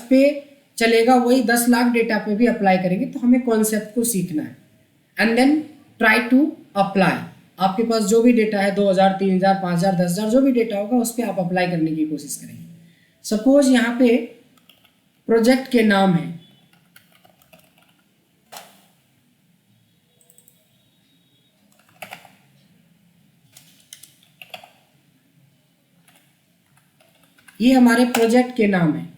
पे चलेगा, वही 10 लाख डेटा पे भी अप्लाई करेंगे। तो हमें कॉन्सेप्ट को सीखना है and then try to apply. आपके पास जो भी डेटा है 2000, 3000, 5000, 10,000 जो भी डेटा होगा उस पर आप अप्लाई करने की कोशिश करेंगे। सपोज यहाँ पे प्रोजेक्ट के नाम है, ये हमारे प्रोजेक्ट के नाम है,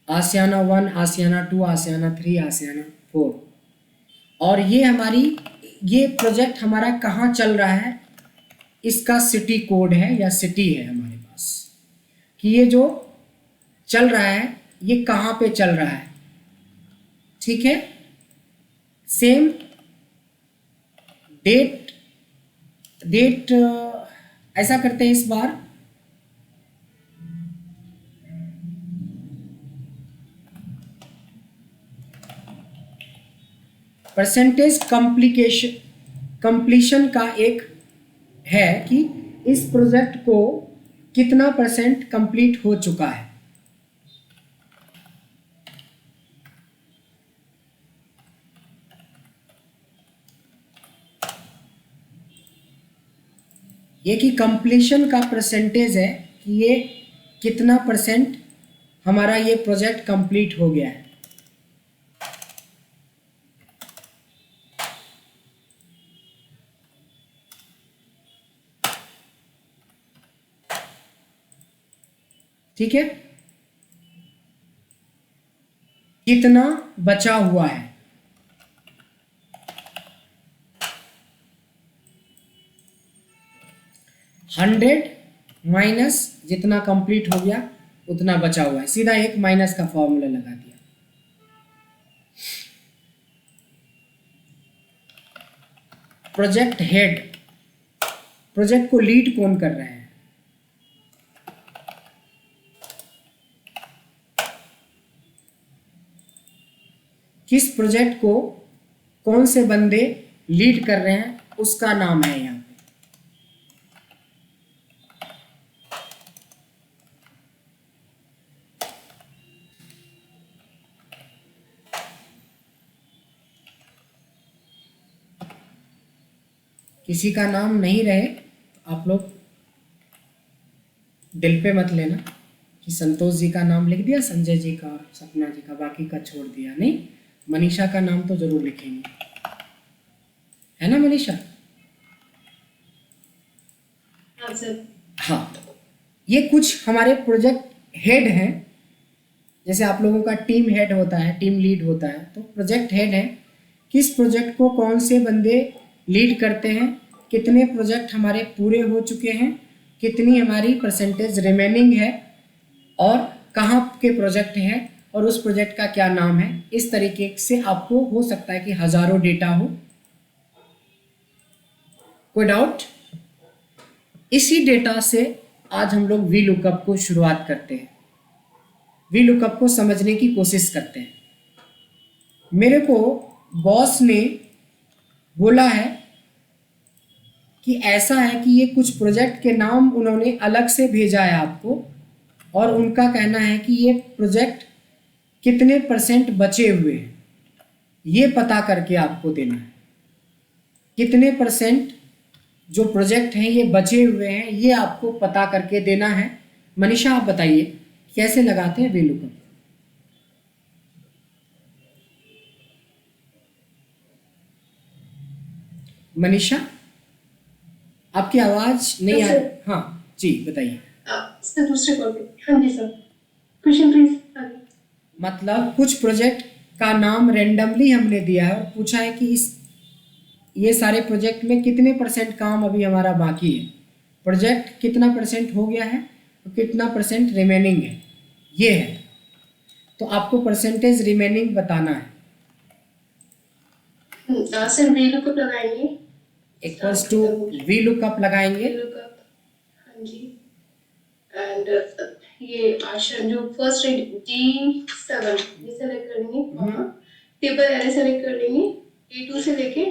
आसियाना 1, आसियाना 2, आसियाना 3, आसियाना 4। और ये प्रोजेक्ट हमारा कहाँ चल रहा है, इसका सिटी कोड है या सिटी है हमारे पास, कि ये जो चल रहा है ये कहाँ पे चल रहा है। ठीक है, सेम डेट ऐसा करते हैं इस बार, परसेंटेज कंप्लीशन का एक है कि इस प्रोजेक्ट को कितना % कंप्लीट हो चुका है। ये कि कंप्लीशन का परसेंटेज है कि ये कितना % हमारा ये प्रोजेक्ट कंप्लीट हो गया है। ठीक है, कितना बचा हुआ है, हंड्रेड माइनस जितना कंप्लीट हो गया उतना बचा हुआ है। सीधा एक माइनस का फॉर्मूला लगा दिया। प्रोजेक्ट हेड, प्रोजेक्ट को लीड कौन कर रहे हैं, किस प्रोजेक्ट को कौन से बंदे लीड कर रहे हैं उसका नाम है यहाँ पे। किसी का नाम नहीं रहे तो आप लोग दिल पे मत लेना कि संतोष जी का नाम लिख दिया, संजय जी का, सपना जी का, बाकी का छोड़ दिया। नहीं, मनीषा का नाम तो जरूर लिखेंगे, है ना मनीषा? हाँ सर। हाँ, ये कुछ हमारे प्रोजेक्ट हेड हैं। जैसे आप लोगों का टीम हेड होता है, टीम लीड होता है, तो प्रोजेक्ट हेड है किस प्रोजेक्ट को कौन से बंदे लीड करते हैं, कितने प्रोजेक्ट हमारे पूरे हो चुके हैं, कितनी हमारी परसेंटेज रिमेनिंग है, और कहाँ के प्रोजेक्ट है और उस प्रोजेक्ट का क्या नाम है। इस तरीके से आपको हो सकता है कि हजारों डेटा हो। कोई डाउट? इसी डेटा से आज हम लोग वी लुकअप को शुरुआत करते हैं, वी लुकअप को समझने की कोशिश करते हैं। मेरे को बॉस ने बोला है कि ऐसा है कि ये कुछ प्रोजेक्ट के नाम उन्होंने अलग से भेजा है आपको, और उनका कहना है कि ये प्रोजेक्ट कितने % बचे हुए हैं ये पता करके आपको देना है। कितने % जो प्रोजेक्ट हैं ये बचे हुए हैं ये आपको पता करके देना है। मनीषा आप बताइए कैसे लगाते हैं वी लुकअप? मनीषा आपकी आवाज नहीं आ रही। हाँ जी बताइए। सर दूसरे कॉल पे। हाँ जी सर, क्वेश्चन प्लीज। मतलब कुछ प्रोजेक्ट का नाम रेंडमली हमने दिया है और पूछा है कि ये सारे प्रोजेक्ट में कितने % काम अभी हमारा बाकी है, प्रोजेक्ट कितना % हो गया है और कितना % रिमेनिंग है, ये है। तो आपको परसेंटेज रिमेनिंग बताना है। सर वी लुकअप लगाएंगे, इक्वल्स टू वी लुकअप लगाएंगे। हाँ जी। एंड ये आशा जो फर्स्ट D7 ये सेलेक्ट करेंगे, टेबल एरे सेलेक्ट कर लेंगे A2 से लेके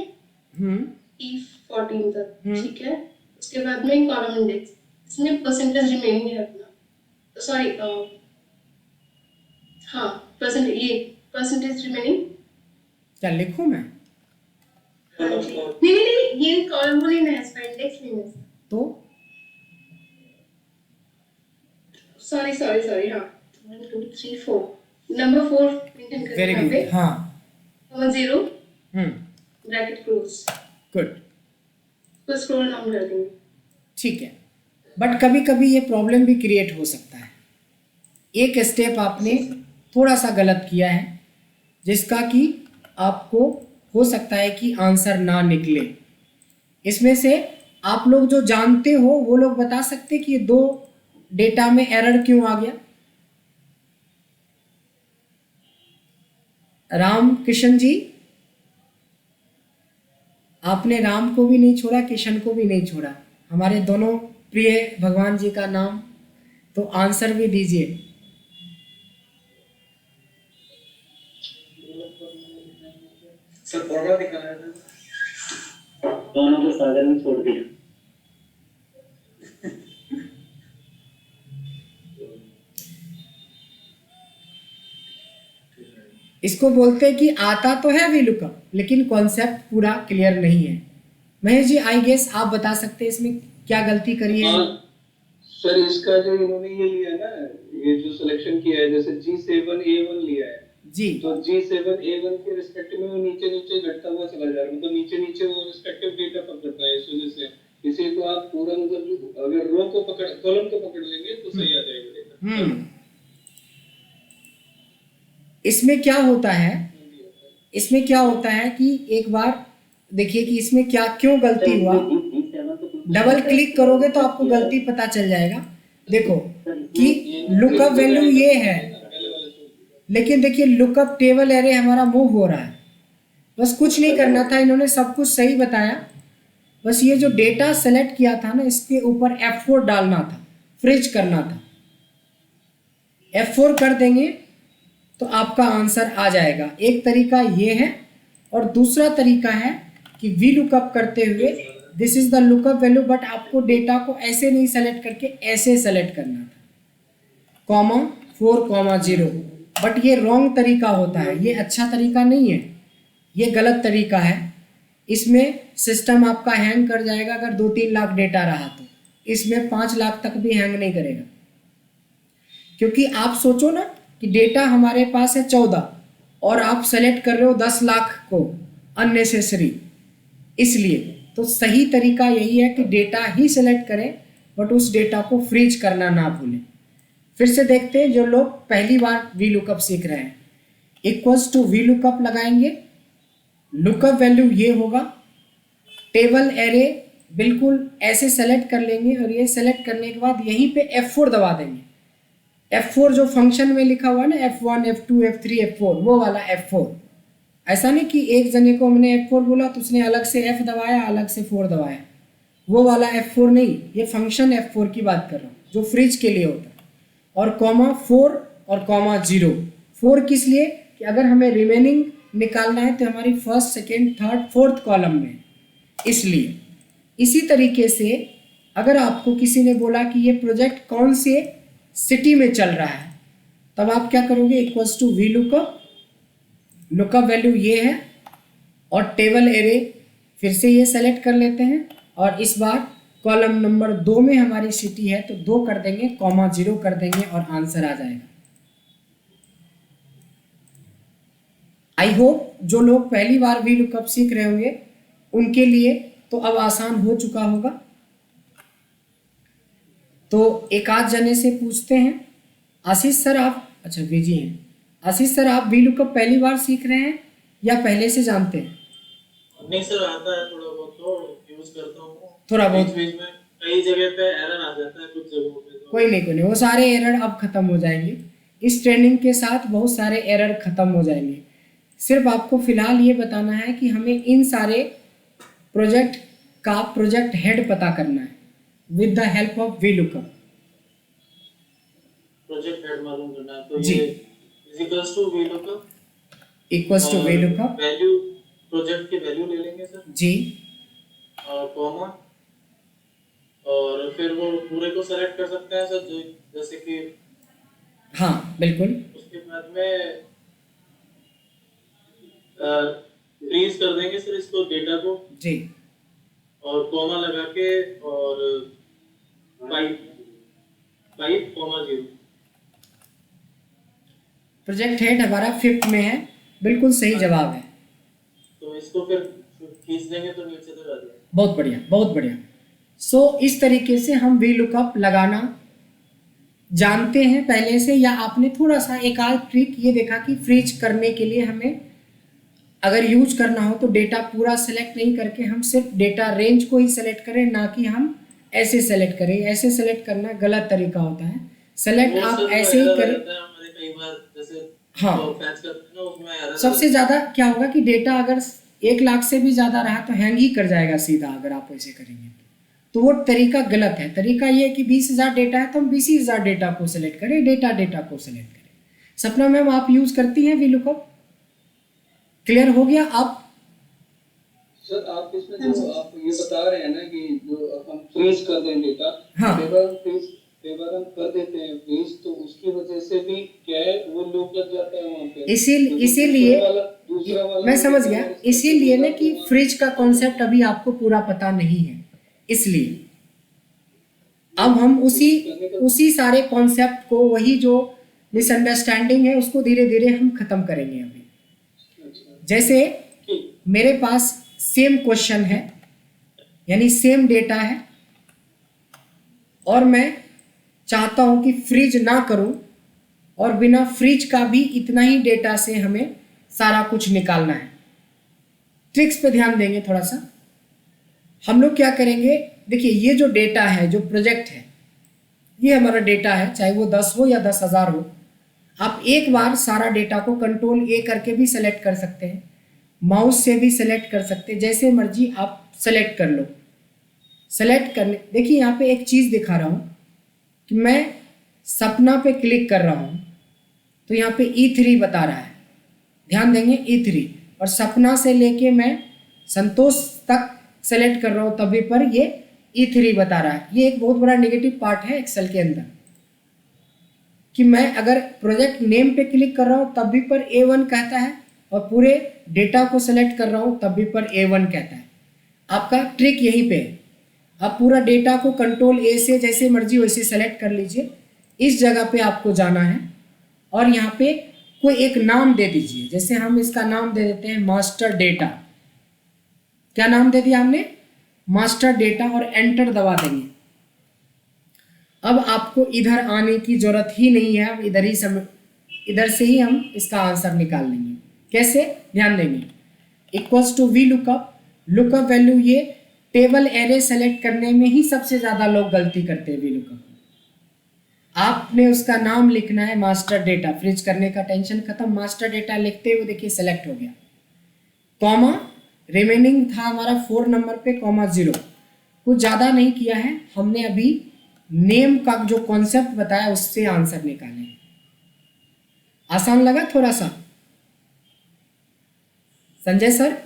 E14 तक। ठीक है, उसके बाद में कॉलम इंडेक्स, इसमें परसेंटेज रिमेनिंग है अपना, सॉरी हाँ ये परसेंटेज रिमेनिंग। क्या लिखूं मैं? हाँ जी, नहीं नहीं नहीं, ये कॉलम वो लेना है, इसका इंडेक्स लेना है। तो सॉरी सॉरी सॉरी, हाँ 1 2 3 4, नंबर 4 मेंशन करना वेरी है गुड, पे, हाँ, 0 हम्म, ब्रैकेट क्लोज, गुड, तो स्क्रॉल डाउन कर देंगे। ठीक है। बट कभी कभी ये प्रॉब्लम भी क्रिएट हो सकता है। एक स्टेप आपने थोड़ा सा गलत किया है, जिसका कि आपको हो सकता है कि आंसर ना निकले। इसमें से आप लोग जो जानते हो वो लोग बता सकते कि ये दो डेटा में एरर क्यों आ गया? राम किशन जी, आपने राम को भी नहीं छोड़ा, किशन को भी नहीं छोड़ा, हमारे दोनों प्रिय भगवान जी का नाम, तो आंसर भी दीजिए। सर फॉर्मूला दिखाना है सर, दोनों को सागर में छोड़ दिया। इसको बोलते हैं कि आता तो है VLOOKUP, लेकिन कॉन्सेप्ट पूरा क्लियर नहीं है। महेश जी, आई गेस आप बता सकते हैं इसमें क्या गलती करी है? सर इसका जो इन्होंने ये लिया ना, ये जो सिलेक्शन किया है, जैसे G7A1 लिया है जी, तो G7A1 के रिस्पेक्ट में वो नीचे नीचे घटता हुआ चला जा रहा है, मतलब नीचे नीचे वो रिस्पेक्टिव डेटा पकड़ता है। इस वजह से इसी को आप पूरा मतलब अगर रो को पकड़ कॉलम को पकड़ लेंगे तो सही आ जाएगा डेटा। इसमें क्या होता है, इसमें क्या होता है कि एक बार देखिए कि इसमें क्या क्यों गलती हुआ। डबल क्लिक करोगे तो आपको गलती पता चल जाएगा। देखो कि लुकअप वैल्यू ये है, लेकिन देखिए लुकअप टेबल एरे हमारा मूव हो रहा है। बस कुछ नहीं करना था, इन्होंने सब कुछ सही बताया। बस ये जो डेटा सेलेक्ट किया था ना, इसके ऊपर F4 डालना था, फ्रीज करना था। F4 कर देंगे तो आपका आंसर आ जाएगा। एक तरीका ये है, और दूसरा तरीका है कि VLOOKUP करते हुए this is the lookup value, but आपको डेटा को ऐसे नहीं सेलेक्ट करके ऐसे सेलेक्ट करना था, कॉमा 4 कॉमा 0। बट ये रॉन्ग तरीका होता है, ये अच्छा तरीका नहीं है, ये गलत तरीका है। इसमें सिस्टम आपका हैंग कर जाएगा अगर 2-3 लाख डेटा रहा तो। इसमें 5 लाख तक भी हैंग नहीं करेगा, क्योंकि आप सोचो ना कि डेटा हमारे पास है 14 और आप सेलेक्ट कर रहे हो 10 लाख को अननेसेसरी। इसलिए तो सही तरीका यही है कि डेटा ही सेलेक्ट करें, बट उस डेटा को फ्रीज करना ना भूलें। फिर से देखते हैं, जो लोग पहली बार VLOOKUP सीख रहे हैं, इक्वल्स टू VLOOKUP लगाएंगे। लुकअप वैल्यू ये होगा, टेबल एरे बिल्कुल ऐसे सेलेक्ट कर लेंगे, और ये सेलेक्ट करने के बाद यहीं पे F4 दबा देंगे। F4 जो फंक्शन में लिखा हुआ है ना, F1 F2 F3 F4, वो वाला F4। ऐसा नहीं कि एक जने को हमने F4 बोला तो उसने अलग से F दबाया, अलग से 4 दबाया, वो वाला F4 नहीं। ये फंक्शन F4 की बात कर रहा हूँ जो फ्रिज के लिए होता है। और कॉमा 4 और कॉमा 0। 4 किस लिए? कि अगर हमें रिमेनिंग निकालना है तो हमारी first second third fourth column में, इसलिए। इसी तरीके से अगर आपको किसी ने बोला कि ये प्रोजेक्ट कौन से सिटी में चल रहा है, तब आप क्या करोगे, equals to VLOOKUP, lookup value ये है, और टेबल एरे फिर से ये सेलेक्ट कर लेते हैं, और इस बार कॉलम नंबर 2 में हमारी सिटी है तो 2 कर देंगे, कॉमा 0 कर देंगे, और आंसर आ जाएगा। आई होप जो लोग पहली बार VLOOKUP सीख रहे होंगे उनके लिए तो अब आसान हो चुका होगा। तो एक आध जने से पूछते हैं, आशीष सर आप, अच्छा बिजी हैं, आशीष सर आप VLOOKUP पहली बार सीख रहे हैं या पहले से जानते हैं? नहीं सर, आता है थोड़ा बहुत, तो यूज करता हूँ थोड़ा बहुत, बीच में कई जगह पे एरर आ जाता है कुछ जगहों पे, तो कोई नहीं, वो सारे एरर अब खत्म हो जाएंगे। इस ट्रेनिंग के साथ बहुत सारे एरर खत्म हो जाएंगे। सिर्फ आपको फिलहाल ये बताना है कि हमें इन सारे प्रोजेक्ट का प्रोजेक्ट हेड पता करना है with the help of VLOOKUP। Project head मालूम करना है, तो जी, ये equals to VLOOKUP equals to VLOOKUP, value, project की वैल्यू ले लेंगे सर जी, और कॉमा, और फिर वो पूरे को सेलेक्ट कर सकते हैं सर, जैसे कि हाँ बिल्कुल। उसके बाद में में फ्रीज कर देंगे सर इसको डेटा को, जी और कॉमा लगा के, और 5.0। प्रोजेक्ट हेड हमारा 5th में है, बिल्कुल सही जवाब है। तो इसको फिर खींच देंगे तो नीचे तक आ जाएगा। बहुत बढ़िया, बहुत बढ़िया। सो इस तरीके से हम वी लुकअप लगाना जानते हैं पहले से, या आपने थोड़ा सा एक आध ट्रिक ये देखा कि फ्रीज करने के लिए हमें अगर यूज करना हो तो डेटा पूरा सेलेक्ट नहीं करके हम सिर्फ डेटा रेंज को ही सेलेक्ट करें, ना कि हम ऐसे सेलेक्ट करें। ऐसे सेलेक्ट करना गलत तरीका होता है। सेलेक्ट वो आप सर ऐसे ही error करें। रहता है हमारे कई बार, जैसे हाँ। तो fetch करते हैं ना, उसमें error सबसे ज़्यादा क्या होगा कि डेटा अगर 1 लाख से भी ज़्यादा रहा तो हैंग ही कर जाएगा सीधा, अगर आप ऐसे करेंगे तो वो तरीका गलत है। तरीका ये है कि 20,000 डेटा है तो हम 20,000 डेटा को सिलेक्ट करें, डेटा को सिलेक्ट करें। सपना मैम आप यूज़ करती हैं वी लुकअप? क्लियर हो गया? आप सर आप इसमें जो आप ये बता रहे हैं ना कि जो हम फ्रीज कर दें डेटा, हाँ। कई बार हम कर देते हैं फ्रीज, तो उसकी वजह से भी क्या है वो लूप लग जाता है वहाँ पे। इसीलिए दूसरा वाला मैं समझ गया। इसीलिए ना कि फ्रिज का कॉन्सेप्ट अभी आपको पूरा पता नहीं है, इसलिए अब हम उसी सारे कॉन्सेप्ट को, वही जो मिसअंडरस्टैंडिंग है उसको धीरे धीरे हम खत्म करेंगे अभी। जैसे मेरे पास सेम क्वेश्चन है, यानी सेम डेटा है, और मैं चाहता हूं कि फ्रीज ना करूं, और बिना फ्रीज का भी इतना ही डेटा से हमें सारा कुछ निकालना है। ट्रिक्स पे ध्यान देंगे थोड़ा सा। हम लोग क्या करेंगे, देखिए ये जो डेटा है, जो प्रोजेक्ट है, ये हमारा डेटा है, चाहे वो 10 हो या 10,000 हो। आप एक बार सारा डेटा को कंट्रोल ए करके भी सेलेक्ट कर सकते हैं, माउस से भी सेलेक्ट कर सकते हैं, जैसे मर्जी आप सेलेक्ट कर लो। सेलेक्ट करने, देखिए यहाँ पे एक चीज़ दिखा रहा हूँ कि मैं सपना पे क्लिक कर रहा हूँ तो यहाँ पे E3 बता रहा है, ध्यान देंगे E3, और सपना से लेके मैं संतोष तक सेलेक्ट कर रहा हूँ तभी पर ये E3 बता रहा है। ये एक बहुत बड़ा नेगेटिव पार्ट है एक्सेल के अंदर, कि मैं अगर प्रोजेक्ट नेम पे क्लिक कर रहा हूँ तब भी पर A1 कहता है, और पूरे डेटा को सेलेक्ट कर रहा हूँ तब भी पर A1 कहता है। आपका ट्रिक यहीं पे है, आप पूरा डेटा को कंट्रोल ए से जैसे मर्जी वैसे सेलेक्ट कर लीजिए। इस जगह पे आपको जाना है और यहाँ पे कोई एक नाम दे दीजिए, जैसे हम इसका नाम दे देते हैं मास्टर डेटा। क्या नाम दे दिया हमने? मास्टर डेटा, और एंटर दबा देंगे। अब आपको इधर आने की जरूरत ही नहीं है, अब इधर से ही हम इसका आंसर निकाल लेंगे। कैसे? ध्यान देंगे। Equals to V lookup, lookup value, ये टेबल एरे सेलेक्ट करने में ही सबसे ज़्यादा लोग गलती करते हैं वी लुकअप। आपने उसका नाम लिखना है मास्टर डेटा, फ्रिज करने का टेंशन खत्म। मास्टर डेटा लिखते हुए देखिए सेलेक्ट हो गया, कॉमा रिमेनिंग था हमारा 4 नंबर पे, कॉमा 0। कुछ ज़्यादा नहीं किया है हमने, अभी नेम का जो कॉन्सेप्ट बताया उससे आंसर निकाले। आसान लगा थोड़ा सा? Sanjay sir?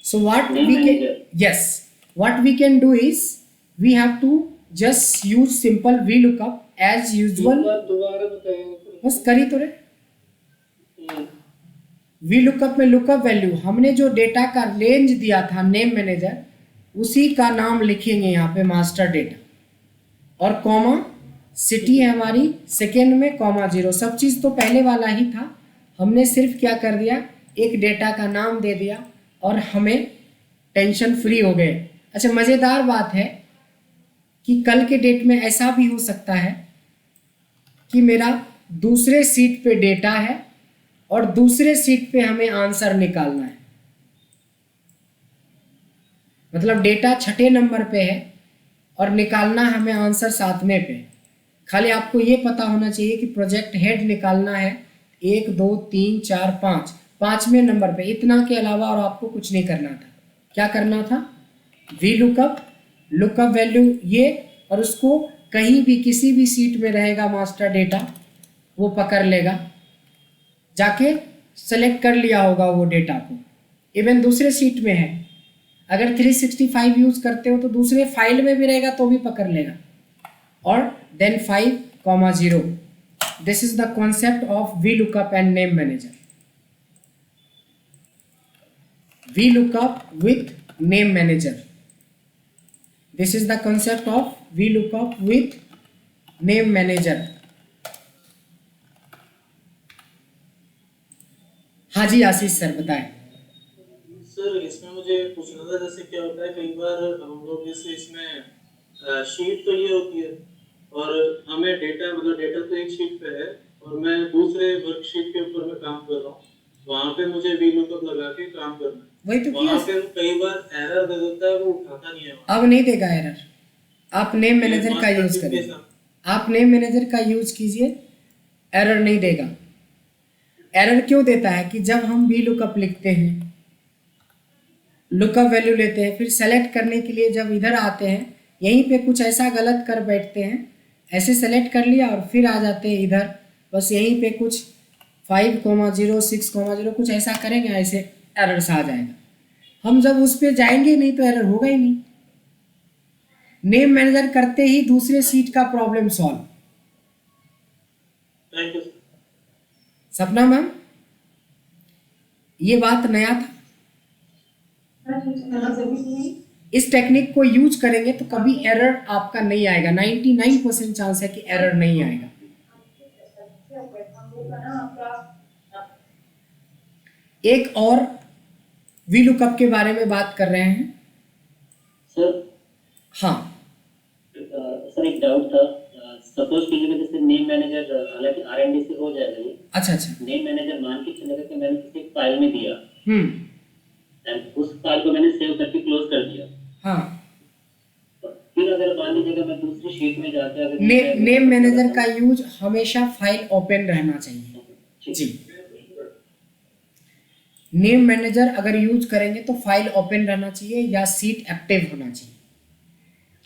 So what we can do is we have to just use simple VLOOKUP as usual। दोबारा बताइए। बस करी तो रे। VLOOKUP में लुकअप वैल्यू हमने जो डेटा का रेंज दिया था नेम मैनेजर, उसी का नाम लिखेंगे यहाँ पे मास्टर डेटा, और कॉमा सिटी है हमारी सेकेंड में, कॉमा 0। सब चीज़ तो पहले वाला ही था, हमने सिर्फ क्या कर दिया, एक डेटा का नाम दे दिया और हमें टेंशन फ्री हो गए। अच्छा, मज़ेदार बात है कि कल के डेट में ऐसा भी हो सकता है कि मेरा दूसरे सीट पे डेटा है और दूसरे सीट पे हमें आंसर निकालना है, मतलब डेटा 6ठे नंबर पे है और निकालना हमें आंसर 7वें पे। खाली आपको ये पता होना चाहिए कि प्रोजेक्ट हेड निकालना है 1 2 3 4 5, 5वें नंबर पे, इतना के अलावा और आपको कुछ नहीं करना था। क्या करना था? वी लुकअप, लुकअप वैल्यू ये, और उसको कहीं भी किसी भी सीट में रहेगा मास्टर डेटा, वो पकड़ लेगा, जाके सेलेक्ट कर लिया होगा वो डेटा को। इवन दूसरे सीट में है, अगर 365 यूज़ करते हो तो दूसरे फाइल में भी रहेगा तो भी पकड़ लेगा। और then 5, 0 This is the concept of VLOOKUP and name manager. VLOOKUP with name manager. This is the concept of VLOOKUP with name manager. हाँ जी आशीष सर बताएं। सर इसमें मुझे पूछना था, जैसे क्या होता है कई बार हम लोग जैसे इसमें शीट तो ये होती है और हमें डेटा मतलब डेटा तो एक शीट पे है और मैं दूसरे वर्कशीट के ऊपर मैं काम कर रहा हूँ, वहाँ पे मुझे VLOOKUP लगा के काम करना है। वही तो वहाँ किया। पे कई बार एरर दे देता है, वो उठाता नहीं है वहाँ। अब नहीं देगा एरर। आप नेम मैनेजर का यूज करिए, आप नेम मैनेजर का यूज कीजिए, एरर नहीं देगा। एरर क्यों देता है कि जब हम VLOOKUP लिखते हैं, लुकअप वैल्यू लेते हैं, फिर सेलेक्ट करने के लिए जब इधर आते हैं यहीं पे कुछ ऐसा गलत कर बैठते हैं, ऐसे सेलेक्ट कर लिया और फिर आ जाते हैं इधर, बस यहीं पे कुछ 5,0 6,0 कुछ ऐसा करेंगे, ऐसे एरर्स आ जाएगा। हम जब उस पर जाएंगे नहीं तो एरर होगा ही नहीं। नेम मैनेजर करते ही दूसरे सीट का problem solve. Thank you sir. सपना मैम ये बात नया था, इस टेक्निक को यूज करेंगे तो कभी एरर आपका नहीं आएगा। 99% चांस है कि एरर नहीं आएगा। एक और VLOOKUP के बारे में बात कर रहे हैं सर। हाँ सर एक डाउट था, सपोज कीजिए जैसे नेम मैनेजर, हालांकि R&D से हो जाएगा ये। अच्छा नेम मैनेजर मान के चलेगा कि मैंने किसी फाइल में दिया एंड उस फाइल को मैंने सेव करके क्लोज कर दिया। हाँ फिर अगर मान लीजिएगा मैं दूसरी शीट में जाके अगर नेम मैनेजर का यूज हमेशा फाइल ओपन रहना चाहिए जी। नेम मैनेजर अगर यूज करेंगे तो फाइल ओपन रहना चाहिए या सीट एक्टिव होना चाहिए।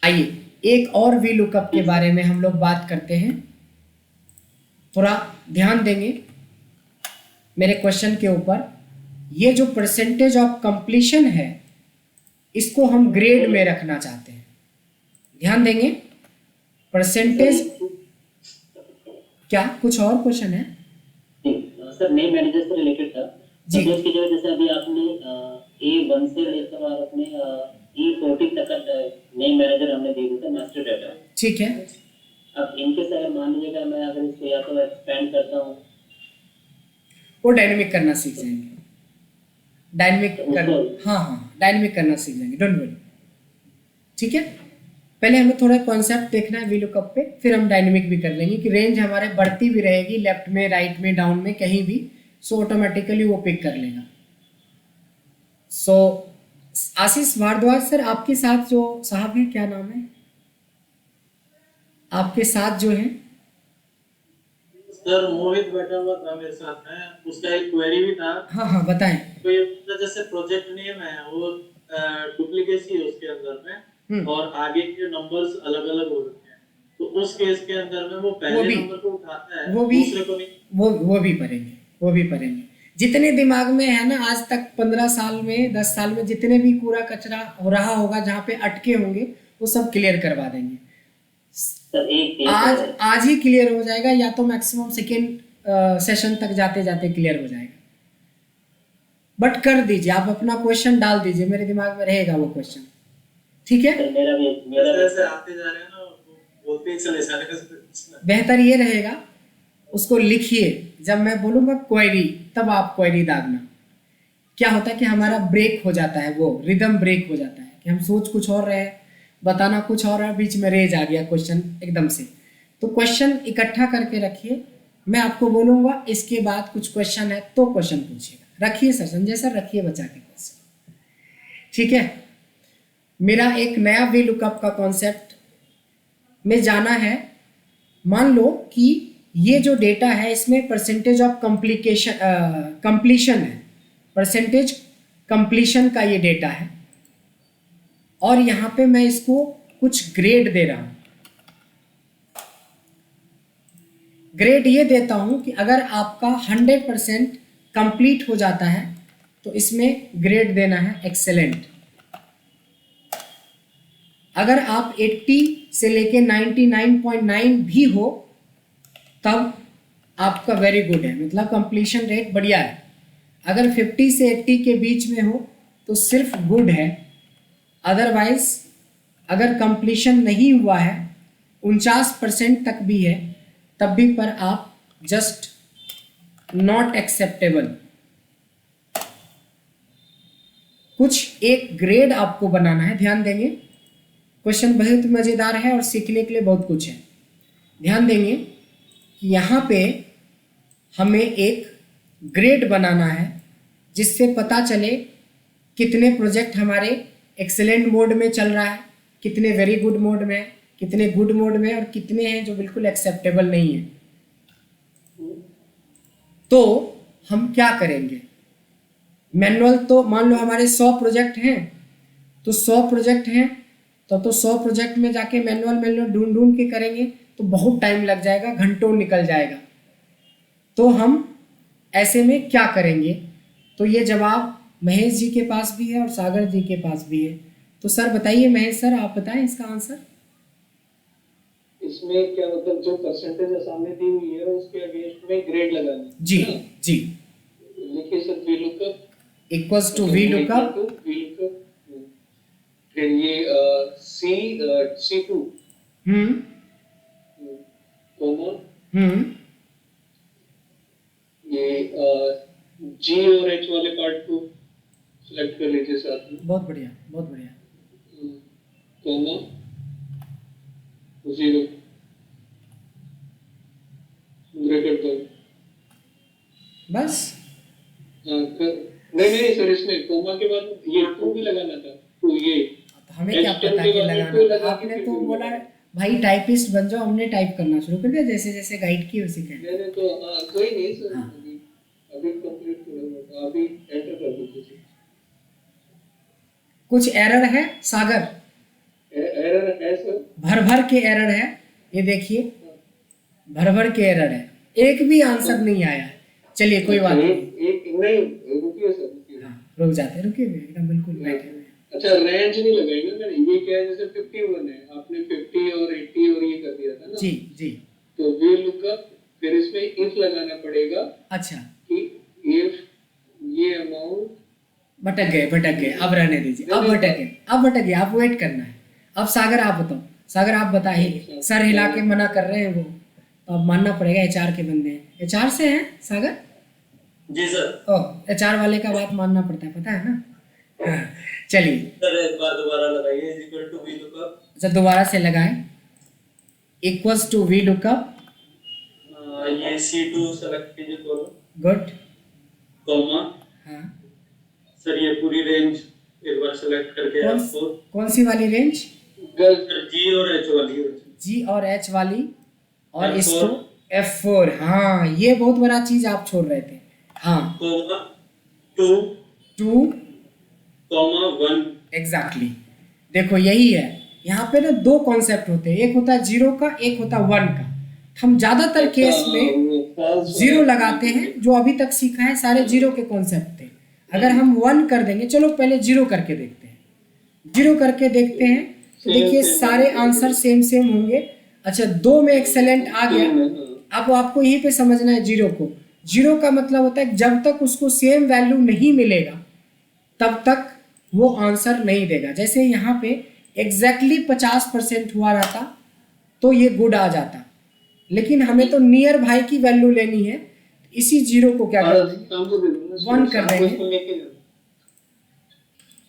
आइए एक और VLOOKUP के बारे में हम लोग बात करते हैं, थोड़ा ध्यान देंगे मेरे क्वेश्चन के ऊपर। ये जो परसेंटेज ऑफ कंप्लीशन है इसको हम ग्रेड में रखना चाहते हैं, ध्यान देंगे। परसेंटेज क्या कुछ और क्वेश्चन है? सर नेम मैनेजर से रिलेटेड था जी। सपोज कीजिए जैसे अभी आपने A1 से लेकर और अपने E14 तक का नेम मैनेजर हमने दे दिया था मास्टर डाटा, ठीक है। अब इनके साथ मान लीजिएगा मैं अगर इसको या तो एक्सपेंड करता हूँ, वो डायनेमिक करना सीख जाएंगे, डायनेमिक कर हाँ डायनेमिक करना सीख जाएंगे, डोंट वरी। ठीक है, पहले हमें थोड़ा कॉन्सेप्ट देखना है VLOOKUP पे, फिर हम डायनेमिक भी कर लेंगे कि रेंज हमारे बढ़ती भी रहेगी लेफ्ट में, राइट में, डाउन में, कहीं भी, सो ऑटोमेटिकली वो पिक कर लेगा। सो आशीष भारद्वाज सर आपके साथ जो साहब है, क्या नाम है आपके साथ जो है? सर मोहित बैठा हुआ था मेरे साथ में, उसका एक क्वेरी भी था। हाँ बताएं। तो ये जैसे प्रोजेक्ट नेम है वो डुप्लीकेसी है उसके अंदर में और आगे के नंबर्स अलग अलग हो रखे हैं, तो उस केस के अंदर में वो पहले नंबर को उठाता है, दूसरे को नहीं। वो भी पढ़ेंगे। जितने दिमाग में है ना आज तक 15 साल में 10 साल में जितने भी कूड़ा कचरा हो रहा होगा, जहाँ पे अटके होंगे, वो सब क्लियर करवा देंगे। आज ही क्लियर हो जाएगा या तो मैक्सिमम सेकेंड सेशन तक जाते जाते क्लियर हो जाएगा। बट कर दीजिए, आप अपना क्वेश्चन डाल दीजिए, मेरे दिमाग में रहेगा वो क्वेश्चन। ठीक है, जैसे आते जा रहे हैं ना, बोलते ही चले जा रहे हैं। बेहतर ये रहेगा उसको लिखिए, जब मैं बोलूँगा क्वेरी तब आप क्वेरी दागना। क्या होता है कि हमारा ब्रेक हो जाता है, वो रिदम ब्रेक हो जाता है कि हम सोच कुछ और रहे, बताना कुछ और है, बीच में रेज आ गया क्वेश्चन एकदम से। तो क्वेश्चन इकट्ठा करके रखिए, मैं आपको बोलूँगा इसके बाद कुछ क्वेश्चन है तो क्वेश्चन पूछिएगा। रखिए सर, संजय सर रखिए बचा के क्वेश्चन। ठीक है, मेरा एक नया VLOOKUP का कॉन्सेप्ट में जाना है। मान लो कि ये जो डेटा है इसमें परसेंटेज ऑफ कंप्लीशन है, परसेंटेज कंप्लीशन का ये डेटा है और यहाँ पे मैं इसको कुछ ग्रेड दे रहा हूँ। ग्रेड ये देता हूँ कि अगर आपका 100% कंप्लीट हो जाता है तो इसमें ग्रेड देना है एक्सेलेंट। अगर आप 80 से लेके 99.9 भी हो तब आपका वेरी गुड है, मतलब कंप्लीशन रेट बढ़िया है। अगर 50 से 80 के बीच में हो तो सिर्फ गुड है, अदरवाइज अगर कंप्लीशन नहीं हुआ है 49% तक भी है तब भी पर आप जस्ट नॉट एक्सेप्टेबल। कुछ एक ग्रेड आपको बनाना है, ध्यान देंगे। क्वेश्चन बहुत मज़ेदार है और सीखने के लिए बहुत कुछ है। ध्यान देंगे कि यहाँ पे हमें एक ग्रेड बनाना है जिससे पता चले कितने प्रोजेक्ट हमारे एक्सेलेंट मोड में चल रहा है, कितने वेरी गुड मोड में है, कितने गुड मोड में और कितने हैं जो बिल्कुल एक्सेप्टेबल नहीं है। तो हम क्या करेंगे, मैनुअल तो मान लो हमारे 100 प्रोजेक्ट हैं, तो 100 प्रोजेक्ट हैं तो 100 प्रोजेक्ट में जाके मैनुअल ढूंढ ढूंढ के करेंगे तो बहुत टाइम लग जाएगा, घंटों निकल जाएगा। तो हम ऐसे में क्या करेंगे, तो ये जवाब महेश जी के पास भी है और सागर जी के पास भी है। तो सर बताइए, महेश सर आप बताएं इसका आंसर। इसमें क्या मतलब जो परसेंटेज सामने दी हुई है उसके अगेंस्ट में ग्रेड लगाना है। जी जी, लिखिए sir V lookup equals to V lookup, फिर ये C2 कॉमा ये G और H वाले पार्ट को सिलेक्ट कर लीजिए साथ में। बहुत बढ़िया बहुत बढ़िया, कॉमा 0 ब्रैकेट दो बस। नहीं सर, इसमें कोमा के बाद ये 2 भी लगाना था, तो ये अब हमें क्या पता कि लगाना, आपने तो बोला भाई टाइपिस्ट बन जाओ, हमने टाइप करना शुरू कर दिया जैसे जैसे गाइड की वैसे कह। नहीं तो कोई नहीं सर, अभी कंप्लीट करूंगा, अभी एंटर कर दीजिए। कुछ एरर है सागर? एरर है सर, भर भर के एरर है, ये देखिए भर भर के एरर है, एक भी आंसर नहीं आया है। चलिए कोई बात नहीं, एक नहीं, रुकिए सर रुकिए। हाँ रुक जाते हैं, रुकिए एकदम बिल्कुल बैठे हुए। अच्छा रेंज नहीं लगाई ना मैंने, ये क्या है जैसे 51 है, आपने 50 और 80 और ये कर दिया था ना। जी जी, तो वी लुकअप, फिर इसमें इफ लगाना पड़ेगा। अच्छा कि इफ ये अमाउंट भटक गए, अब रहने दीजिए, अब भटक गए, आप वेट करना है। अब सागर आप बताओ, सागर आप बताइए, सर हिला के मना कर रहे हैं वो, तो अब मानना पड़ेगा, HR के बंदे हैं। HR से हैं सागर? जी सर। ओह, HR वाले का बात मानना पड़ता है, पता है ना। हाँ, चलिए सर एक बार दोबारा लगाइए, इक्वल टू वी लुकअप। अच्छा दोबारा से लगाएं, इक्वल्स टू वी लुकअप, ये C2 सेलेक्ट कीजिए कॉलम, गुड, कॉमा हाँ सर ये पूरी रेंज एक बार सेलेक्ट करके आपको कौन सी वाली रेंज? सर G और H वाली, G और H वाली, और F4, इसको F4। हाँ ये बहुत बड़ा चीज आप छोड़ रहे थे। हाँ कॉमा 2 कॉमा 1। एग्जैक्टली, देखो यही है। यहाँ पे ना 2 कॉन्सेप्ट होते हैं, एक होता है 0 का, एक होता है 1 का। हम ज्यादातर केस में 0 लगाते हैं, जो अभी तक सीखा है सारे 0 के कॉन्सेप्ट थे। अगर हम 1 कर देंगे, चलो पहले 0 करके देखते हैं, 0 करके देखते हैं तो देखिए सारे आंसर सेम होंगे। अच्छा 2 में एक्सेलेंट आ गया। अब आपको यहीं पे समझना है 0 को। 0 का मतलब होता है जब तक उसको सेम वैल्यू नहीं मिलेगा तब तक वो आंसर नहीं देगा। जैसे यहाँ पे एग्जैक्टली 50% हुआ रहता तो ये गुड आ जाता, लेकिन हमें तो नियर भाई की वैल्यू लेनी है, इसी 0 को क्या कर देंगे, 1 कर देंगे,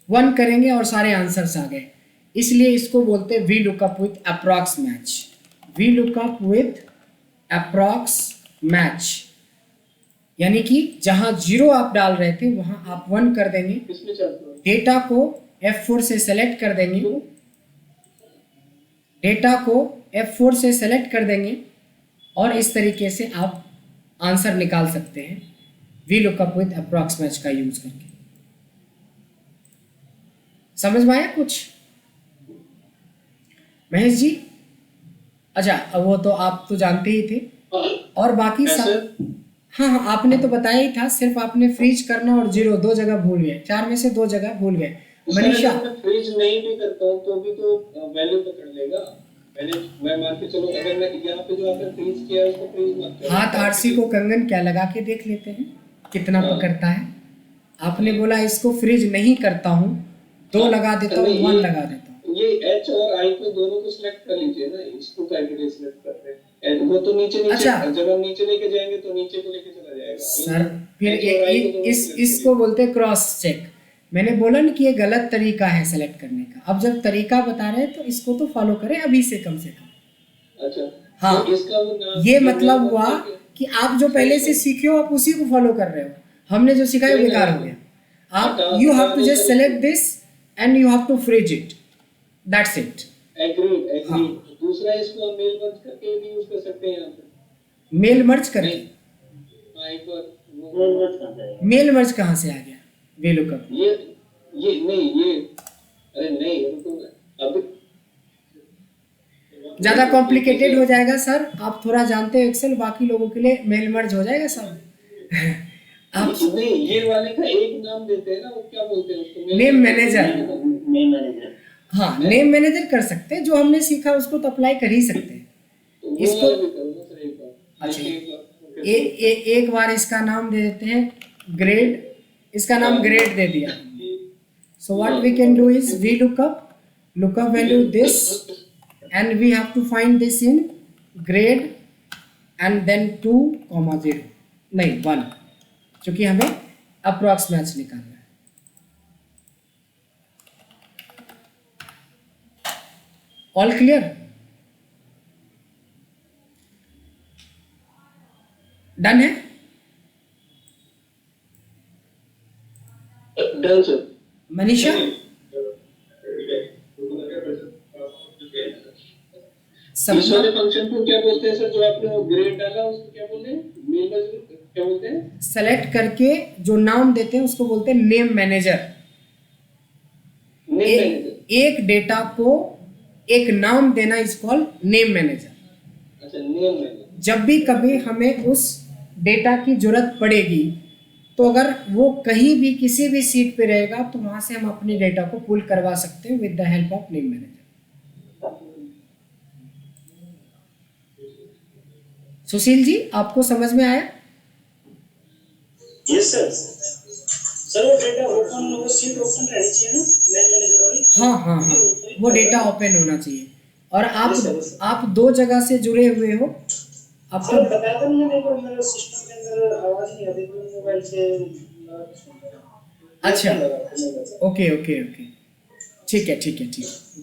1 करेंगे और सारे आंसर्स आ गए। इसलिए इसको बोलते हैं V lookup with approx match. V lookup with approx match, यानी कि जहां 0 आप डाल रहे थे वहां आप 1 कर देंगे, डेटा को F4 से सेलेक्ट कर देंगे, डेटा को F4 से सेलेक्ट कर देंगे और इस तरीके से आप आंसर निकाल सकते हैं V lookup with approx match का यूज करके। समझ में आया कुछ महेश जी? अच्छा अब वो तो आप तो जानते ही थे, और बाकी सब हाँ आपने तो बताया ही था, सिर्फ आपने फ्रीज करना और 0 2 जगह भूल गए, 4 में से 2 जगह भूल गए। मनीषा फ्रीज नहीं भी करता हूं तो भी तो वैल्यू पकड़ लेगा। मैं मान के चलो, अगर मैं यहाँ पे जो आपने फ्रीज किया है उसको फ्रीज मत करो। हाथ आरसी को कंगन क्या लगा के देख लेते हैं कितना हाँ। पकड़ता है। आपने बोला इसको फ्रीज नहीं करता हूँ, 2 लगा देता हूँ, नहीं, 1 लगा देता हूँ। ये एच और आई को दोनों को सिलेक्ट कर लीजिए ना, इसको क्राइटेरिया सिलेक्ट करते हैं। वो तो नीचे अच्छा। जब हम नीचे लेके जाएंगे तो नीचे को लेके चला जाएगा सर फिर H और I को दोनों इस select इसको बोलते हैं क्रॉस चेक। मैंने बोला ना कि ये गलत तरीका है सेलेक्ट करने का। अब जब तरीका बता रहे हैं तो इसको तो फॉलो करें अभी से कम से कम। अच्छा, हाँ, तो इसका वो नाम ये मतलब हुआ कि आप जो पहले से सीखे हो आप उसी को फॉलो कर रहे हो। हमने जो सीखा है वो बेकार हो गया। आप you have to just select this and you have to freeze it, that's it. Agreed. दूसरा इसको हम मेल मर्ज करके भी यूज कर सकते हैं यहाँ पे। मेल मर्ज करके? हाँ, एक बार मेल मर्ज कहाँ से आएगा? मेल मर्ज कहाँ से आ गया? वे लुकअप ये नहीं, ये अरे नहीं, रुको अभी ज्यादा कॉम्प्लिकेटेड हो जाएगा सर। आप थोड़ा जानते हो एक्सेल, बाकी लोगों के लिए मेल मर्ज हो जाएगा सर। आप नहीं, ये वाले का एक नाम देते हैं ना, वो क्या बोलते हैं उसको? Name manager. Name manager. हाँ, नेम मैनेजर कर सकते हैं। जो हमने सीखा उसको तो अप्लाई कर ही सकते हैं। तो इसको वो भी करो ना सर एक बार। अच्छा, एक बार इसका नाम दे देते हैं ग्रेड। इसका नाम ग्रेड दे दिया। So what we can do is V lookup value this and we have to find this in grade and then 2,0 नहीं 1, क्योंकि हमें अप्रॉक्स मैच निकालना है। All clear? डन है? Done sir. मनीषा इस वाले फंक्शन को क्या बोलते हैं सर? जो आपने वो ग्रेड डाला उसको क्या बोलते हैं? मेल मर्ज क्या बोलते हैं? सेलेक्ट करके जो नाम देते हैं उसको बोलते हैं नेम मैनेजर। Name manager. एक डेटा को एक नाम देना इज कॉल्ड नेम मैनेजर। अच्छा, नेम मैनेजर। जब भी कभी हमें उस डेटा की जरूरत पड़ेगी तो अगर वो कहीं भी किसी भी सीट पे रहेगा तो वहां से हम अपने डेटा को पुल करवा सकते हैं with the help of name manager. Sushil ji, आपको समझ में आया? Yes sir. सर वो डेटा ओपन, वो सीट ओपन रहनी चाहिए ना मेन मैनेजर वाली? हाँ, वो डेटा ओपन होना चाहिए। और आप 2 जगह से जुड़े हुए हो। आप सर बताया था मैंने, देखो मेरे सिस्टम के अंदर आवाज नहीं आती, मोबाइल से। अच्छा, ओके, ठीक है,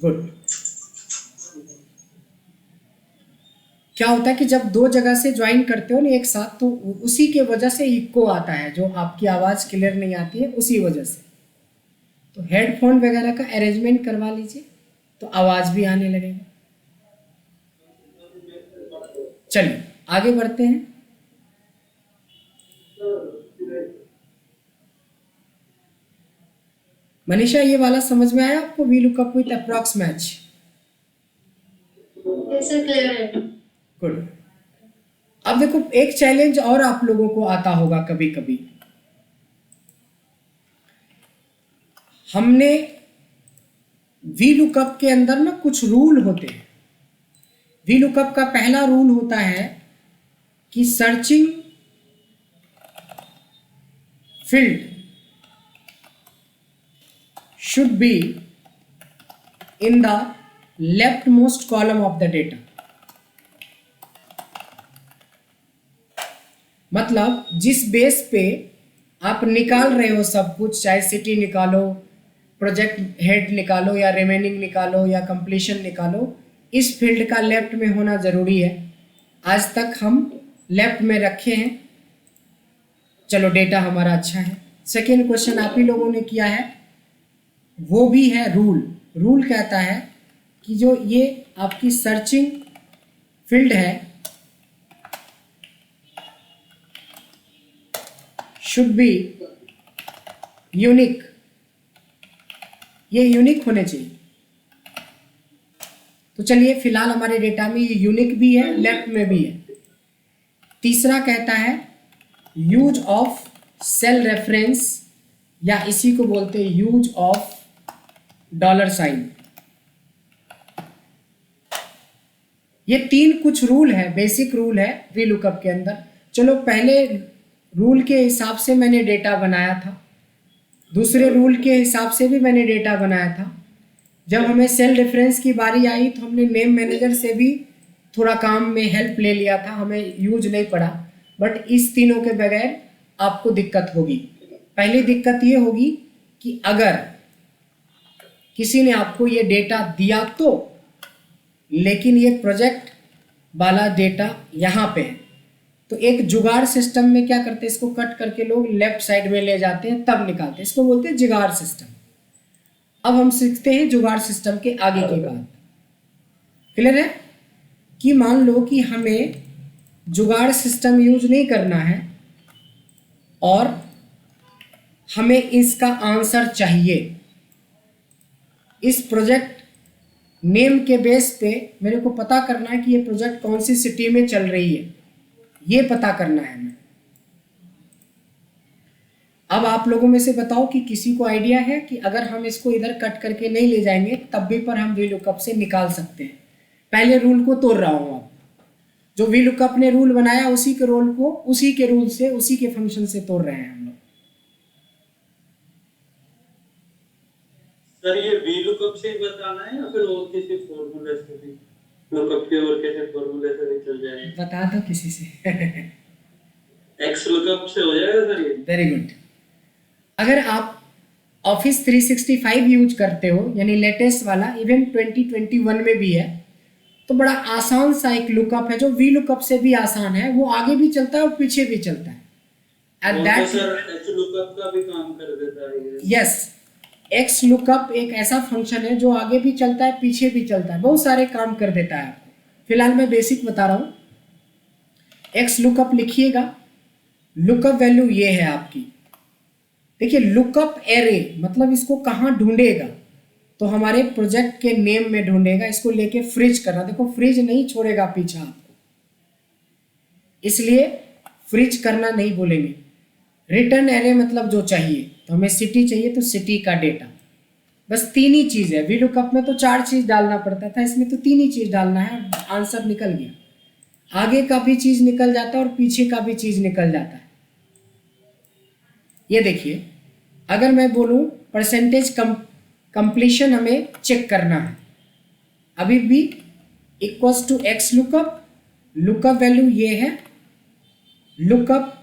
गुड। क्या होता है कि जब 2 जगह से ज्वाइन करते हो ना एक साथ, तो उसी के वजह से इको आता है, जो आपकी आवाज़ क्लियर नहीं आती है उसी वजह से। तो हेडफोन वगैरह का अरेंजमेंट करवा लीजिए तो आवाज़ भी आने लगेगा। चलिए आगे बढ़ते हैं। मनीषा, ये वाला समझ में आया आपको? V lookup with approx match. Yes sir, clear है। गुड। अब देखो, एक चैलेंज और आप लोगों को आता होगा कभी कभी। हमने वी लुकअप के अंदर ना कुछ रूल होते हैं। वी लुकअप का पहला रूल होता है कि searching field should be in the leftmost column of the data। मतलब जिस बेस पे आप निकाल रहे हो सब कुछ, चाहे सिटी निकालो, प्रोजेक्ट हेड निकालो, या रिमेनिंग निकालो, या कंप्लीशन निकालो, इस फील्ड का लेफ्ट में होना जरूरी है। आज तक हम लेफ्ट में रखे हैं, चलो डेटा हमारा अच्छा है। सेकेंड क्वेश्चन आप ही लोगों ने किया है, वो भी है रूल कहता है कि जो ये आपकी सर्चिंग फील्ड है शुड बी यूनिक। ये यूनिक होने चाहिए। तो चलिए, फिलहाल हमारे डेटा में ये यूनिक भी है, लेफ्ट में भी है। तीसरा कहता है यूज ऑफ सेल रेफरेंस, या इसी को बोलते हैं यूज ऑफ $। ये 3 कुछ रूल है, बेसिक रूल है वी लुकअप के अंदर। चलो पहले रूल के हिसाब से मैंने डेटा बनाया था, दूसरे रूल के हिसाब से भी मैंने डेटा बनाया था। जब हमें सेल रेफरेंस की बारी आई तो हमने नेम मैनेजर से भी थोड़ा काम में हेल्प ले लिया था, हमें यूज नहीं पड़ा। बट इस तीनों के बगैर आपको दिक्कत होगी। पहली दिक्कत ये होगी कि अगर किसी ने आपको ये डेटा दिया तो, लेकिन ये प्रोजेक्ट वाला डेटा यहाँ पे है, तो एक जुगाड़ सिस्टम में क्या करते हैं, इसको कट करके लोग लेफ्ट साइड में ले जाते हैं तब निकालते हैं, इसको बोलते हैं जुगाड़ सिस्टम। अब हम सीखते हैं जुगाड़ सिस्टम के आगे की बात। क्लियर है कि मान लो कि हमें जुगाड़ सिस्टम यूज नहीं करना है और हमें इसका आंसर चाहिए। इस प्रोजेक्ट नेम के बेस पे मेरे को पता करना है कि ये प्रोजेक्ट कौन सी सिटी में चल रही है, ये पता करना है हमें। अब आप लोगों में से बताओ कि किसी को आइडिया है कि अगर हम इसको इधर कट करके नहीं ले जाएंगे तब भी पर हम वी लुकअप से निकाल सकते हैं। पहले रूल को तोड़ रहा हूं, अब जो वी लुकअप ने रूल बनाया उसी के रोल को उसी के रूल से उसी के फंक्शन से तोड़ रहे हैं हम लोग। सर ये वी लुकअप से ही बताना है या फिर और किसी फॉर्मूले से भी, लुकअप के और किसी फॉर्मूले से भी चल जाएगा? बता दो किसी से। एक्स लुकअप से हो जाएगा सर ये? Very good. अगर आप ऑफिस 365 यूज करते हो, यानी लेटेस्ट वाला, इवन 2021 में भी है, तो बड़ा आसान सा एक लुकअप है जो वी लुकअप से भी आसान है, वो आगे भी चलता है और पीछे भी चलता है। At that sir H lookup का भी काम कर देता है ये? यस, एक्स लुकअप एक ऐसा फंक्शन है जो आगे भी चलता है पीछे भी चलता है, बहुत सारे काम कर देता है आपको। फिलहाल मैं बेसिक बता रहा हूँ। एक्स लुकअप लिखिएगा, लुकअप वैल्यू ये है आपकी। देखिए लुकअप एरे मतलब इसको कहाँ ढूंढेगा, तो हमारे प्रोजेक्ट के नेम में ढूंढेगा। इसको लेके फ्रिज करना, देखो फ्रिज नहीं छोड़ेगा पीछा आपको, इसलिए फ्रिज करना नहीं बोलेंगे। रिटर्न एरे मतलब जो चाहिए, तो हमें सिटी चाहिए तो सिटी का डेटा, बस 3 ही चीज़ है। वी लुकअप में तो 4 चीज़ डालना पड़ता था, इसमें तो 3 ही चीज़ डालना है, आंसर निकल गया। आगे का भी चीज़ निकल जाता है और पीछे का भी चीज़ निकल जाता है। ये देखिए, अगर मैं बोलूँ परसेंटेज कंप्लीशन हमें चेक करना है, अभी भी equals to X lookup, lookup value ये है, लुकअप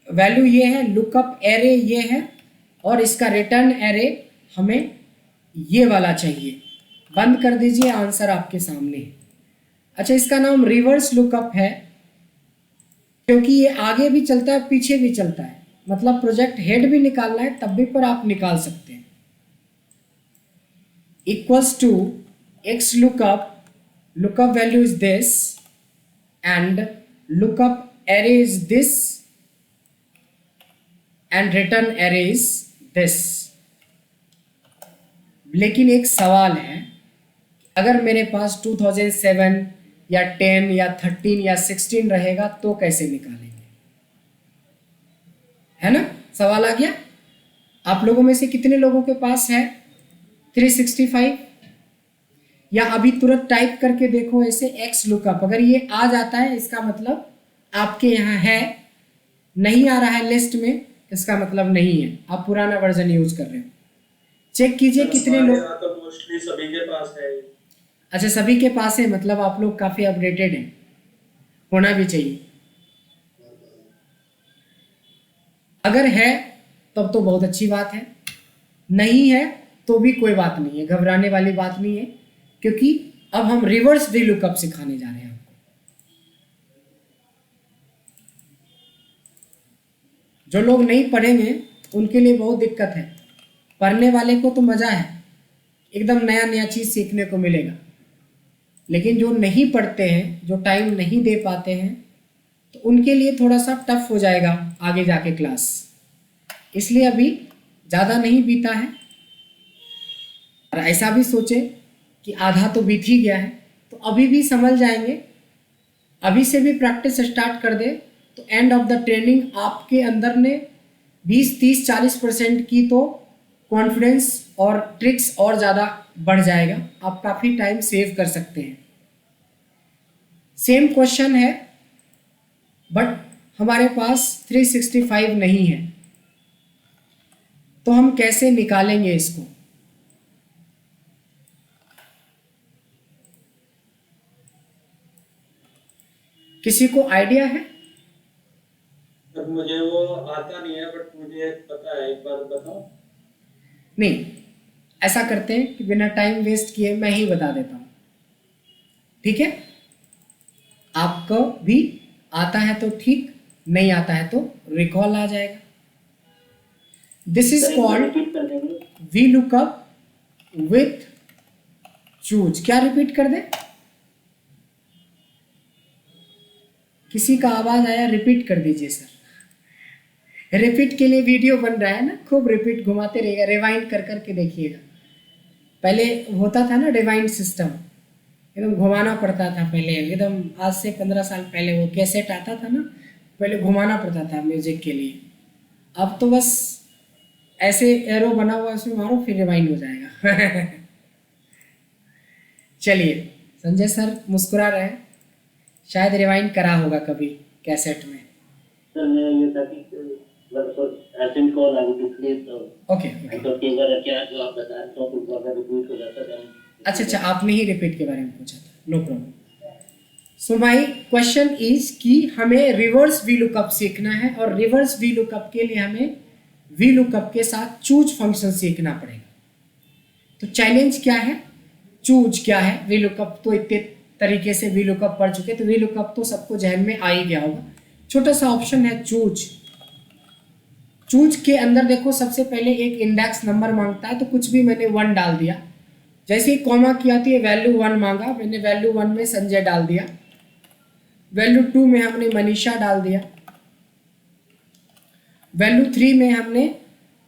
वैल्यू ये है, लुकअप एरे ये है, और इसका रिटर्न एरे हमें ये वाला चाहिए। बंद कर दीजिए, आंसर आपके सामने है। अच्छा, इसका नाम रिवर्स लुकअप है क्योंकि ये आगे भी चलता है पीछे भी चलता है, मतलब प्रोजेक्ट हेड भी निकालना है तब भी पर आप निकाल सकते हैं। Equals to X lookup, lookup value is this and lookup array is this and return array is this. लेकिन एक सवाल है, अगर मेरे पास 2007 या 10 या 13 या 16 रहेगा तो कैसे निकालेंगे, है ना? सवाल आ गया। आप लोगों में से कितने लोगों के पास है 365? या अभी तुरंत टाइप करके देखो ऐसे एक्स लुकअप, अगर ये आ जाता है इसका मतलब आपके यहाँ है, नहीं आ रहा है लिस्ट में इसका मतलब नहीं है, आप पुराना वर्जन यूज कर रहे हो। चेक कीजिए कितने लोग, तो मोस्टली सभी के पास है। अच्छा सभी के पास है, मतलब आप लोग काफ़ी अपडेटेड हैं, होना भी चाहिए। अगर है तब तो बहुत अच्छी बात है, नहीं है तो भी कोई बात नहीं है, घबराने वाली बात नहीं है, क्योंकि अब हम रिवर्स वी लुकअप सिखाने जा रहे हैं आपको। जो लोग नहीं पढ़ेंगे उनके लिए बहुत दिक्कत है, पढ़ने वाले को तो मज़ा है, एकदम नया नया चीज़ सीखने को मिलेगा। लेकिन जो नहीं पढ़ते हैं, जो टाइम नहीं दे पाते हैं, तो उनके लिए थोड़ा सा टफ हो जाएगा आगे जाके क्लास, इसलिए अभी ज़्यादा नहीं बीता है। और ऐसा भी सोचे कि आधा तो बीत ही गया है, तो अभी भी समझ जाएंगे, अभी से भी प्रैक्टिस स्टार्ट कर दे तो एंड ऑफ द ट्रेनिंग आपके अंदर ने 20, 30, 40% की तो कॉन्फिडेंस और ट्रिक्स और ज़्यादा बढ़ जाएगा, आप काफ़ी टाइम सेव कर सकते हैं। सेम क्वेश्चन है बट हमारे पास 365 नहीं है, तो हम कैसे निकालेंगे इसको? किसी को आइडिया है? सर मुझे वो आता नहीं है, बट मुझे पता है, एक बार बताओ। नहीं, ऐसा करते हैं कि बिना टाइम वेस्ट किए मैं ही बता देता हूं, ठीक है? आपको भी आता है तो ठीक, नहीं आता है तो रिकॉल आ जाएगा। दिस इज कॉल्ड रिपीट कर देंगे। V lookup with choose. क्या रिपीट कर दे? किसी का आवाज आया, रिपीट कर दीजिए सर। रिपीट के लिए वीडियो बन रहा है ना, खूब रिपीट घुमाते रहिएगा, रिवाइंड कर करके देखिएगा। पहले होता था ना रिवाइंड सिस्टम, एकदम घुमाना पड़ता था पहले, एकदम आज से 15 साल पहले वो कैसेट आता था ना, पहले घुमाना पड़ता था म्यूजिक के लिए। अब तो बस ऐसे एरो बना हुआ उसमें मारो फिर रिवाइंड हो जाएगा। चलिए, संजय सर मुस्कुरा रहे हैं, शायद रिवाइंड करा होगा कभी कैसेट में। सर मेरा ये था कि अर्जेंट कॉल आ गई इसलिए तो ओके तो कई बार क्या जो आप बता रहे हो कुछ अगर रिपीट हो जाता था। अच्छा, आपने ही रिपीट के बारे में पूछा था, no problem. So my question is कि हमें रिवर्स वी लुकअप सीखना है, और रिवर्स वी लुकअप के लिए हमें वी लुकअप के साथ चूज फंक्शन सीखना पड़ेगा। तो चैलेंज क्या है, चूज क्या है? वी लुकअप तो इतने तरीके से वी लुकअप पढ़ चुके, तो वी लुकअप तो सबको जहन में आ ही गया होगा। छोटा सा ऑप्शन है चूज। चूज के अंदर देखो, सबसे पहले एक इंडेक्स नंबर मांगता है, तो कुछ भी मैंने 1 डाल दिया। जैसे ही कॉमा की आती है वैल्यू 1 मांगा, मैंने वैल्यू 1 में संजय डाल दिया, वैल्यू 2 में हमने मनीषा डाल दिया, वैल्यू 3 में हमने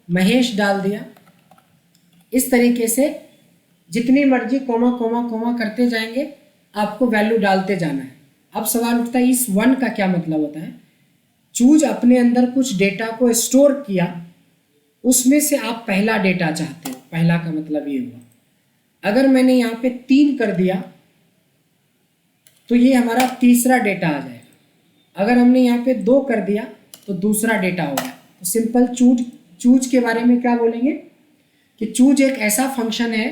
महेश डाल दिया। इस तरीके से जितनी मर्जी कॉमा कॉमा कॉमा करते जाएंगे, आपको वैल्यू डालते जाना है। अब सवाल उठता है इस 1 का क्या मतलब होता है? चूज अपने अंदर कुछ डेटा को स्टोर किया, उसमें से आप पहला डेटा चाहते हो। पहला का मतलब ये हुआ, अगर मैंने यहाँ पे 3 कर दिया तो ये हमारा तीसरा डेटा आ जाएगा। अगर हमने यहाँ पे 2 कर दिया तो दूसरा डेटा होगा। तो सिंपल चूज के बारे में क्या बोलेंगे कि चूज एक ऐसा फंक्शन है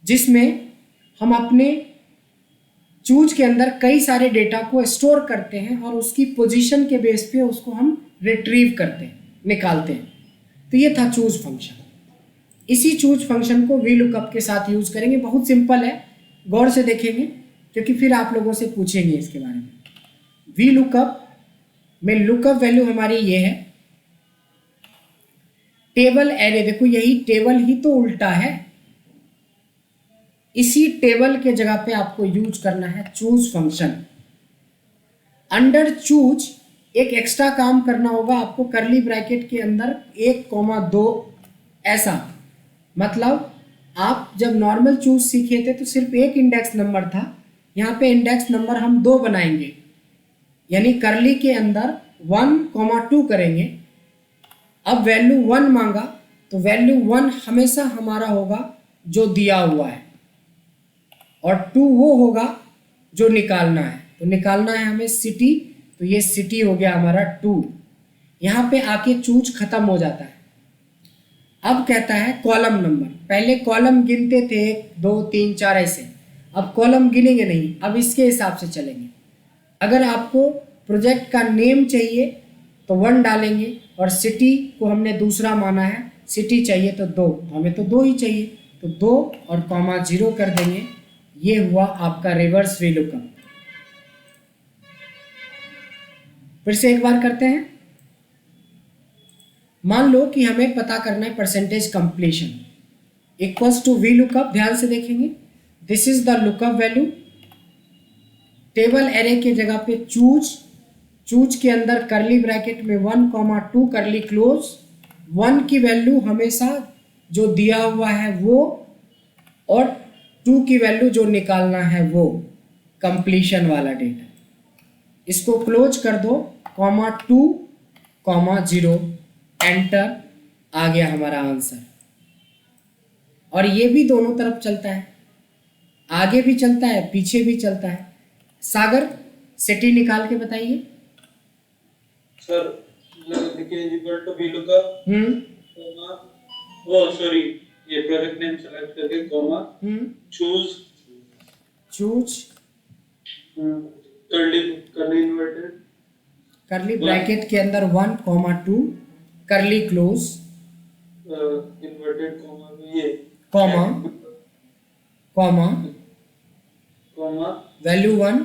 जिसमें हम अपने चूज के अंदर कई सारे डेटा को स्टोर करते हैं और उसकी पोजीशन के बेस पे उसको हम रिट्रीव करते हैं, निकालते हैं। तो ये था चूज फंक्शन। इसी चूज फंक्शन को वी लुकअप के साथ यूज करेंगे। बहुत सिंपल है, गौर से देखेंगे क्योंकि फिर आप लोगों से पूछेंगे इसके बारे में। वी लुकअप में लुकअप वैल्यू हमारी ये है, टेबल एरे। देखो यही टेबल ही तो उल्टा है, इसी टेबल के जगह पे आपको यूज करना है चूज फंक्शन। अंडर चूज एक एक्स्ट्रा काम करना होगा आपको, करली ब्रैकेट के अंदर 1,2 ऐसा। मतलब आप जब नॉर्मल चूज सीखे थे तो सिर्फ एक इंडेक्स नंबर था, यहाँ पे इंडेक्स नंबर हम 2 बनाएंगे, यानी करली के अंदर 1,2 करेंगे। अब वैल्यू 1 मांगा तो वैल्यू 1 हमेशा हमारा होगा जो दिया हुआ है, और 2 वो होगा जो निकालना है। तो निकालना है हमें सिटी, तो ये सिटी हो गया हमारा 2। यहाँ पे आके चूज खत्म हो जाता है। अब कहता है कॉलम नंबर। पहले कॉलम गिनते थे 1 2 3 4 ऐसे, अब कॉलम गिनेंगे नहीं, अब इसके हिसाब से चलेंगे। अगर आपको प्रोजेक्ट का नेम चाहिए तो 1 डालेंगे, और सिटी को हमने दूसरा माना है, सिटी चाहिए तो 2, हमें तो 2 ही चाहिए, तो 2 और कॉमा 0 कर देंगे। ये हुआ आपका रिवर्स वी लुकअप। फिर से एक बार करते हैं। मान लो कि हमें पता करना है percentage completion equals to V lookup. ध्यान से देखेंगे, this is the lookup value. Table array के जगह पे चूज के अंदर करली ब्रैकेट में 1,2 करली क्लोज। 1 की वैल्यू हमेशा जो दिया हुआ है वो, और 2 की वैल्यू जो निकालना है वो, कंप्लीशन वाला डेटा। इसको क्लोज कर दो, (2, 0), एंटर, आ गया हमारा आंसर। और ये भी दोनों तरफ चलता है, आगे भी चलता है पीछे भी चलता है। सागर सिटी निकाल के बताइए। सर देखिए equal to V lookup comma, वो सॉरी ये प्रोजेक्ट नेम सेलेक्ट करके comma choose curly inverted curly bracket के अंदर 1,2 करली क्लोज इन्वर्टेड कॉमा में ये comma comma value 1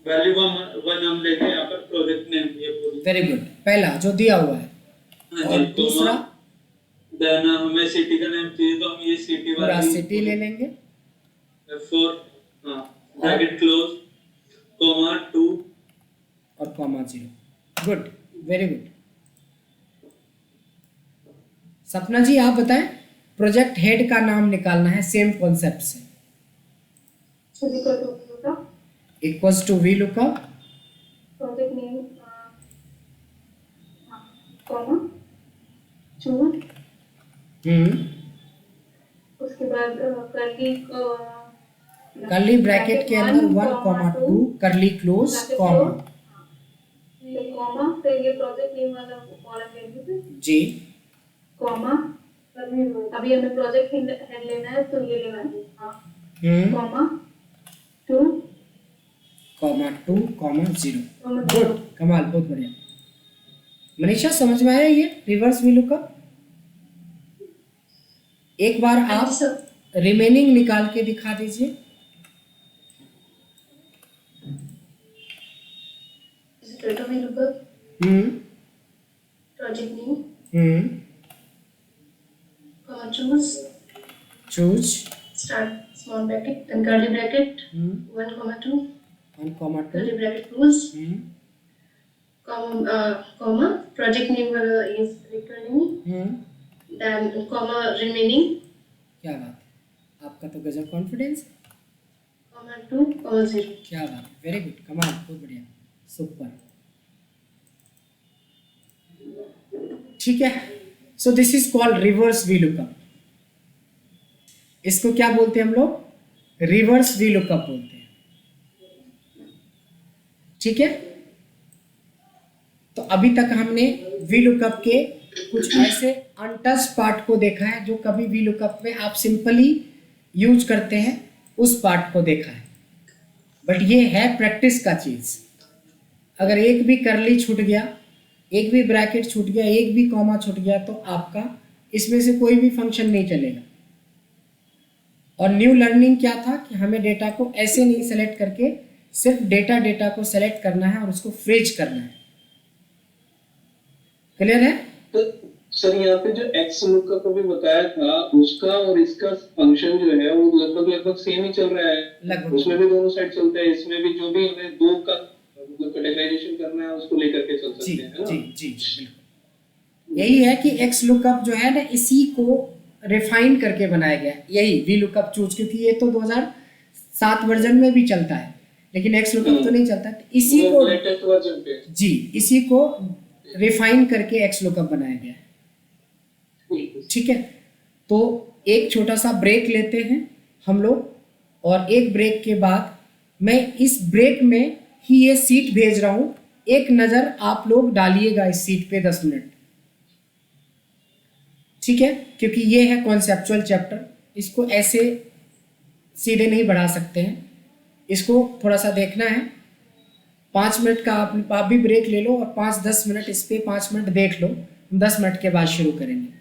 value one हम लेते हैं यहाँ पर प्रोजेक्ट नेम ये पूरी। वेरी गुड, पहला जो दिया हुआ है। हाँ और जी, दूसरा देन हमें सिटी का नेम चाहिए तो हम ये सिटी पूरा वाली सिटी ले लेंगे F4 हाँ ब्रैकेट क्लोज कॉमा 2 और कॉमा 0। Good, very good. सपना जी आप बताएं, प्रोजेक्ट हेड का नाम निकालना है सेम कॉन्सेप्ट से। Equals to V lookup project name comma choose, उसके बाद करली ब्रैकेट के अंदर 1,2 करली क्लोज कॉमा कॉमा, फिर ये प्रोजेक्ट नेम वाला कॉलम लेंगे जी कॉमा, अभी हमें प्रोजेक्ट हेड लेना है तो ये लेना है हाँ कॉमा 2 कॉमा 0। गुड, कमाल, बहुत बढ़िया। मनीषा समझ में आया ये रिवर्स वी लुकअप? एक बार आप रिमेनिंग निकाल के दिखा दीजिए। Project name choose start small bracket then curly bracket 1,2 1,2 curly bracket close comma project name is recurring then comma remaining क्या बात है, आपका तो गजब कॉन्फिडेंस है। comma 2 comma 0। क्या बात, वेरी गुड, कमाल, बहुत बढ़िया, सुपर। ठीक है, so this is called reverse V lookup. इसको क्या बोलते हैं हम लोग? रिवर्स वी लुकअप बोलते हैं। ठीक है, तो अभी तक हमने वी लुकअप के कुछ ऐसे अनटच पार्ट को देखा है जो कभी वी लुकअप में आप सिंपली यूज करते हैं, उस पार्ट को देखा है। बट ये है प्रैक्टिस का चीज। अगर एक भी करली छूट गया, एक भी ब्रैकेट छूट गया, एक भी कॉमा छूट गया, तो आपका इसमें से कोई भी फंक्शन नहीं चलेगा। और न्यू लर्निंग क्या था कि हमें डेटा को ऐसे नहीं सेलेक्ट करके सिर्फ डेटा को सेलेक्ट करना है और उसको फ्रीज करना है। क्लियर है? तो सर यहाँ पे जो एक्स लुकअप अभी बताया था उसका और इसका फंक्शन जो है वो लगभग सेम ही चल रहा है। लगभग उसमें भी दोनों साइड चलता है, इसमें भी जो भी हमें दो का मतलब कैटेगराइजेशन करना है उसको लेकर के चल सकते जी हैं, है ना? जी जी बिल्कुल। यही है कि एक्स लुकअप जो है ना, इसी को रिफाइन करके बनाया गया, यही वी लुकअप चूज, क्योंकि ये तो 2007 वर्जन में भी चलता है, लेकिन एक्स लुकअप तो नहीं चलता। तो इसी वो को लेटेस्ट वर्जन पे जी, इसी को रिफाइन करके एक्स लुकअप बनाया गया है। ठीक है, तो एक छोटा सा ब्रेक लेते हैं हम लोग, और एक ब्रेक के बाद मैं इस ब्रेक में ही ये सीट भेज रहा हूं, एक नज़र आप लोग डालिएगा इस सीट पे 10 मिनट। ठीक है, क्योंकि ये है कॉन्सेप्चुअल चैप्टर, इसको ऐसे सीधे नहीं बढ़ा सकते हैं, इसको थोड़ा सा देखना है। 5 मिनट का आप भी ब्रेक ले लो और 5-10 मिनट इस पे 5 मिनट देख लो, 10 मिनट के बाद शुरू करेंगे।